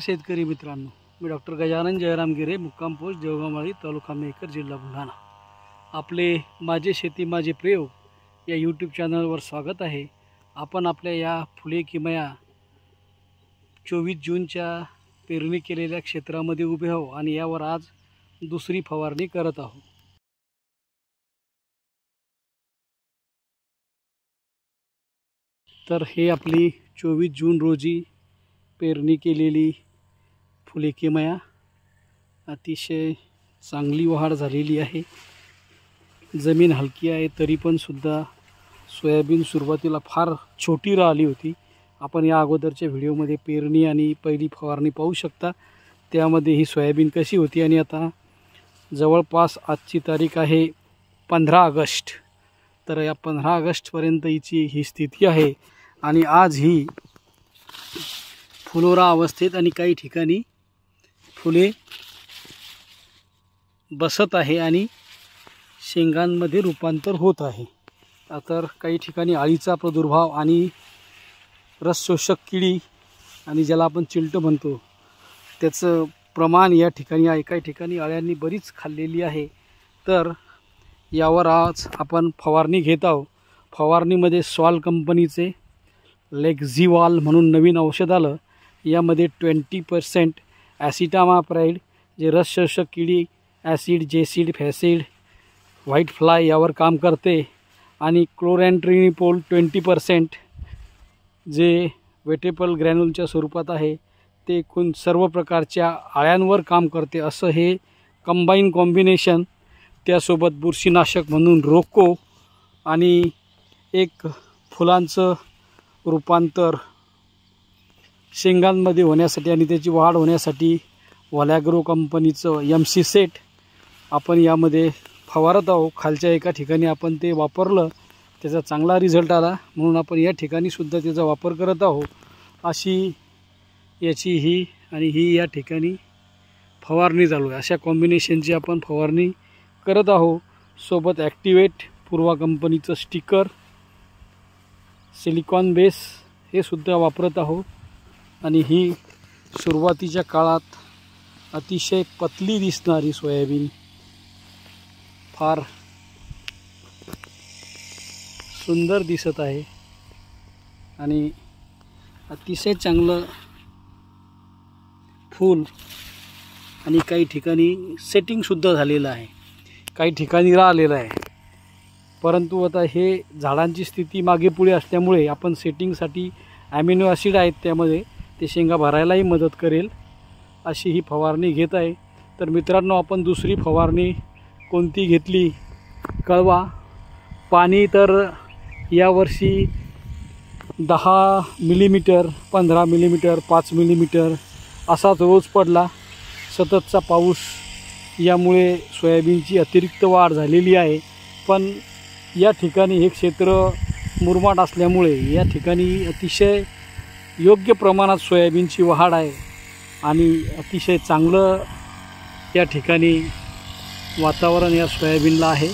शेतकरी मित्रांनो, मी डॉक्टर गजानन जयराम गिरे, मुक्काम पोस्ट देवगामाळी, तालुका मेहकर, जिल्हा बुलढाणा. आपले माझे शेती माझे प्रयोग या यूट्यूब चॅनलवर स्वागत आहे. आपण आपल्या या फुले किमया 24 जूनच्या पेरणी केलेल्या क्षेत्रामध्ये उभे आहोत आणि यावर आज दुसरी फवारणी करत आहोत. तर हे आपली 24 जून रोजी पेरणी केलेली फुले किमया अतिशय चांगली वाढ झालेली आहे. जमीन हलकी आहे तरी पण सुद्धा सोयाबीन सुरुवातीला फार छोटी राहिली होती. आपण या अगोदरच्या व्हिडिओमध्ये पेरणी आणि पहिली फवारणी पाहू शकता. त्यामध्ये ही सोयाबीन कशी होती आणि आता जवळपास आजची तारीख आहे 15 ऑगस्ट. तर या 15 ऑगस्टपर्यंत हिची ही स्थिती आहे आणि आज ही फुलोरा अवस्थेत आणि काही ठिकाणी फुले बसत आहे आणि शेंगांमध्ये रूपांतर होत आहे. तर काही ठिकाणी अळीचा प्रादुर्भाव आणि रस शोषक किडी आणि ज्याला आपण चिलट म्हणतो त्याचं प्रमाण या ठिकाणी आहे. काही ठिकाणी अळ्यांनी बरीच खाल्लेली आहे. तर यावर आज आपण फवारणी घेत आहोत. फवारणीमध्ये सॉल कंपनीचे लेक्झिवाल म्हणून नवीन औषध आलं. यामध्ये 20% ॲसिटामाप्राइड जे रस शोषक किडी, ॲसिड, जेसिड, फॅसिड, व्हाईट फ्लाय यावर काम करते आणि क्लोरॅन्ट्रिनिपोल 20% जे वेटेपल ग्रॅन्युलच्या स्वरूपात आहे ते एकूण सर्व प्रकारच्या आळ्यांवर काम करते. असं हे कंबाईन कॉम्बिनेशन. त्यासोबत बुरशीनाशक म्हणून रोको आणि एक फुलांचं रूपांतर शेंगांमध्ये होण्यासाठी आणि त्याची वाढ होण्यासाठी व्हॅलॅग्रो कंपनीचं MC सेट आपण यामध्ये फवारत आहोत. खालच्या एका ठिकाणी आपण ते वापरलं, त्याचा चांगला रिझल्ट आला म्हणून आपण या ठिकाणी सुद्धा त्याचा वापर करत आहोत. अशी याची ही आणि ही या ठिकाणी फवारणी चालू आहे. अशा कॉम्बिनेशनची आपण फवारणी करत आहोत. सोबत ॲक्टिवेट पूर्वा कंपनीचं स्टिकर, सिलिकॉन बेस हे सुद्धा वापरत आहोत. आणि ही सुरुवातीच्या काळात अतिशय पतली दिसणारी सोयाबीन फार सुंदर दिसत आहे आणि अतिशय चांगलं फूल आणि काही ठिकाणी सेटिंगसुद्धा झालेलं आहे, काही ठिकाणी राहिलेलं आहे. परंतु आता हे झाडांची स्थिती मागे पुढे असल्यामुळे आपण सेटिंगसाठी ॲमिनो ॲसिड आहेत त्यामध्ये ते शेंगा भरायलाही मदत करेल अशी ही फवारणी घेत आहे. तर मित्रांनो, आपण दुसरी फवारणी कोणती घेतली कळवा. पाणी तर यावर्षी 10 मिलीमीटर, 15 मिलीमीटर, 5 मिलीमीटर असाच रोज पडला. सततचा पाऊस यामुळे सोयाबीनची अतिरिक्त वाढ झालेली आहे. पण या ठिकाणी हे क्षेत्र मुरमाड असल्यामुळे या ठिकाणी अतिशय योग्य प्रमाणात सोयाबीनची वाढ आहे आणि अतिशय चांगलं या ठिकाणी वातावरण या सोयाबीनला आहे.